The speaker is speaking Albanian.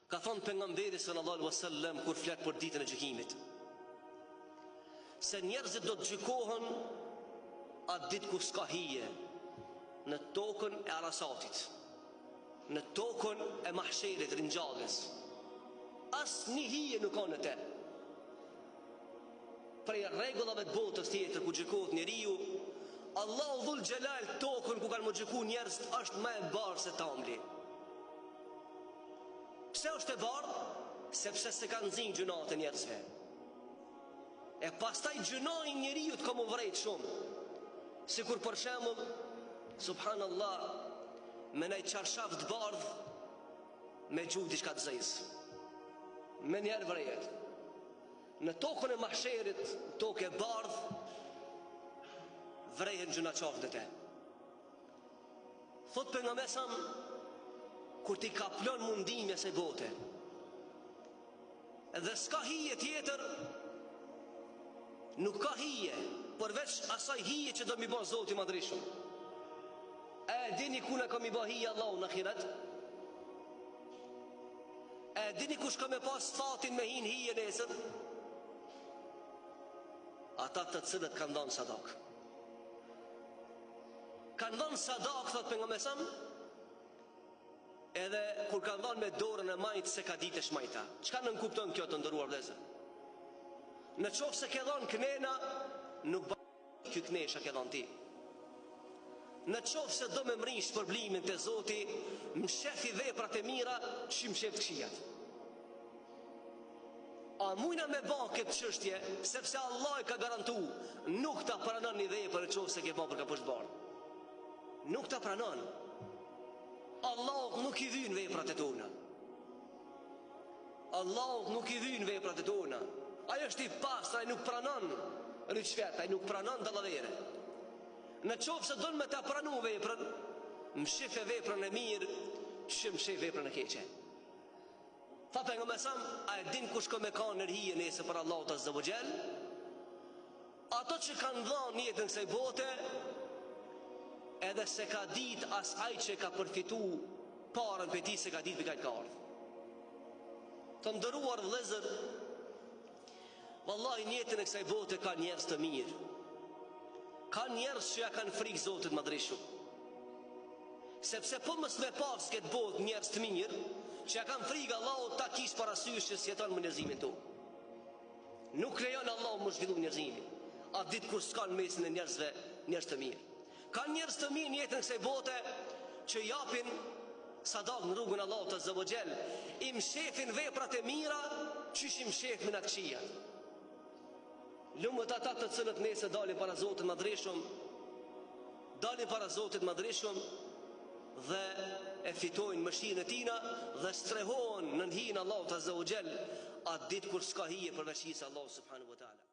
Ka thonë pejgamberi sallallahu alaihi wasallam kur flet për ditën e gjykimit, se njerëzit do të gjykohen atë ditë kur s'ka hije, në tokën e Arasatit, në tokën e mahsherit, ringjalljes. Asnjë hije nuk ka në te. Prej rregullave të botës tjetër ku gjykohet njeriu, Allahu dhul xhelal tokën ku kanë më gjykuar njerëz është më e bardhë se tamli. Pse është e bardhë? Sepse se kanë nxjerrë gjunat e njerëzve. E pastaj gjunoi njeriu të komo vrejt shumë. Sikur për shembull, subhanallah, me një çarshaf të bardhë me gjuhë diçka të zezë. Me njerë vrejet. Në tokën e mahsherit, tokë e bardhë, vrejhen gjuna qafë dhe te. Thot për nga mesam, kur ti kaplon mundime se bote, edhe s'ka hije tjetër, nuk ka hije, përveç asaj hije që do mi bon Zoti Madrishëm. E dini ku në kam i ba hije Allahu në akhirat? E dini kush ka me pas fatin me hin hije nesër? Ata të cilët kanë dhënë sadak. Kanë dhënë sadak, thot për nga mesam, edhe kur kanë dhënë me dorën e majtë se ka ditë e shmajta. Çka nën kupton kjo të ndëruar vëllezër? Në qofë se ke dhënë kënena, nuk bëjë kjo kënesha ke dhënë ti. Në qofë se do me mrish përblimin të Zoti, më shefi veprat e mira, që më shef të kshijat. A mujna me ba këtë qështje, sepse Allah ka garantu, nuk ta pranon një vepër në qofë se ke ba për ka pështë barë. Nuk ta pranon. Allah nuk i dhyn veprat e tona. Allah nuk i dhyn veprat e tona. Ajo është i pastë, ai nuk pranon rishvet, ai nuk pranon dallavere. Në qofë se donë me ta pranu veprën, më shife veprën e mirë, që më shife veprën e keqe. Tha për nga mesam, a e din kush ka me ka në rhije nese për Allah të azza wa jall? Ato që kanë dhanë jetën kësaj bote, edhe se ka dit as aj që ka përfitu parën për ti, se ka dit për kajtë ka ardhë. Të ndëruar vëllezër, vallahi jetën e kësaj bote ka njerëz të mirë. Ka njerëz që ja kanë frikë Zotit Madrishu. Sepse po mës me pas këtë botë njerëz të mirë, që ja kanë frikë Allahu ta kish parasysh që s'jeton më njerëzimin tu. Nuk lejon Allahu më zhvillu njerëzimin. A ditë kur s'kan mesin e njerëzve, njerëz të mirë. Ka njerëz të mirë në jetën e kësaj bote që japin sadak në rrugën e Allahut azza wa jall, i mshefin veprat e mira, qysh i mshefin atë këqijat. Lumët ata të cilët nese dalin para Zotit Madrishëm, dalin para Zotit Madrishëm dhe e fitojnë mëshirën e tina dhe strehohen në hijen e Allahut azza wa jall atë ditë kur s'ka hije përveç Allahut subhanahu wa taala.